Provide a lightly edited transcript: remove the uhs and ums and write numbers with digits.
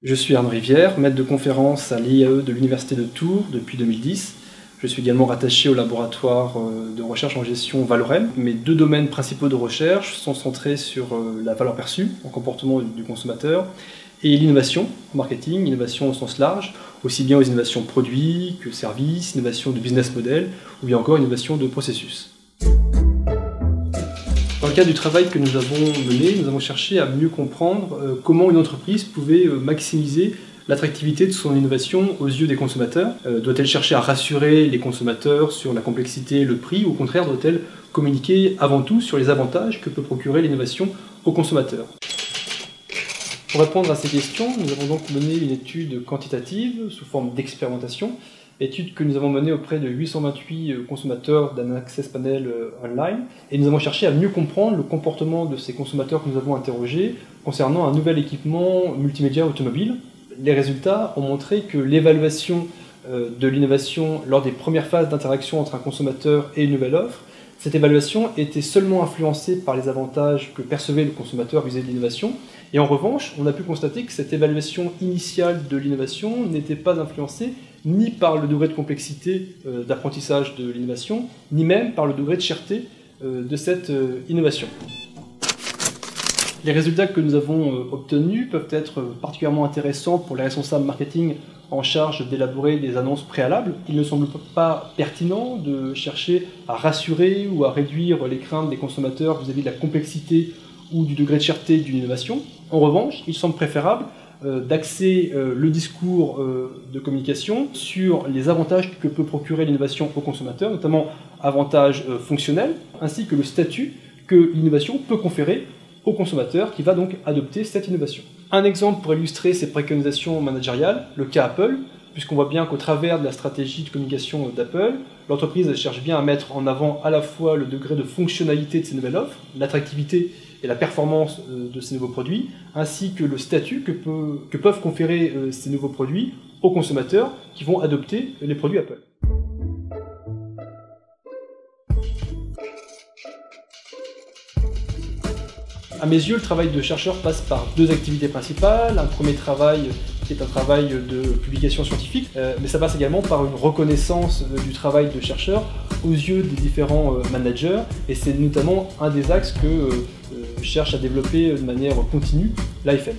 Je suis Arnaud Rivière, maître de conférence à l'IAE de l'Université de Tours depuis 2010. Je suis également rattaché au laboratoire de recherche en gestion Valorem. Mes deux domaines principaux de recherche sont centrés sur la valeur perçue, en comportement du consommateur, et l'innovation en marketing, innovation au sens large, aussi bien aux innovations produits que services, innovation de business model, ou bien encore innovation de processus. Dans le cadre du travail que nous avons mené, nous avons cherché à mieux comprendre comment une entreprise pouvait maximiser l'attractivité de son innovation aux yeux des consommateurs. Doit-elle chercher à rassurer les consommateurs sur la complexité et le prix, ou au contraire doit-elle communiquer avant tout sur les avantages que peut procurer l'innovation aux consommateurs? Pour répondre à ces questions, nous avons donc mené une étude quantitative sous forme d'expérimentation, étude que nous avons menée auprès de 828 consommateurs d'un Access Panel online, et nous avons cherché à mieux comprendre le comportement de ces consommateurs que nous avons interrogés concernant un nouvel équipement multimédia automobile. Les résultats ont montré que l'évaluation de l'innovation lors des premières phases d'interaction entre un consommateur et une nouvelle offre, cette évaluation était seulement influencée par les avantages que percevait le consommateur vis-à-vis de l'innovation. Et en revanche, on a pu constater que cette évaluation initiale de l'innovation n'était pas influencée ni par le degré de complexité d'apprentissage de l'innovation, ni même par le degré de cherté de cette innovation. Les résultats que nous avons obtenus peuvent être particulièrement intéressants pour les responsables marketing en charge d'élaborer des annonces préalables. Il ne semble pas pertinent de chercher à rassurer ou à réduire les craintes des consommateurs vis-à-vis de la complexité ou du degré de cherté d'une innovation. En revanche, il semble préférable d'axer le discours de communication sur les avantages que peut procurer l'innovation aux consommateurs, notamment avantages fonctionnels, ainsi que le statut que l'innovation peut conférer au consommateur qui va donc adopter cette innovation. Un exemple pour illustrer ces préconisations managériales, le cas Apple, puisqu'on voit bien qu'au travers de la stratégie de communication d'Apple, l'entreprise cherche bien à mettre en avant à la fois le degré de fonctionnalité de ces nouvelles offres, l'attractivité et la performance de ces nouveaux produits, ainsi que le statut que peuvent conférer ces nouveaux produits aux consommateurs qui vont adopter les produits Apple. À mes yeux, le travail de chercheur passe par deux activités principales. Un premier travail qui est un travail de publication scientifique, mais ça passe également par une reconnaissance du travail de chercheur aux yeux des différents managers, et c'est notamment un des axes que cherche à développer de manière continue l'AFM.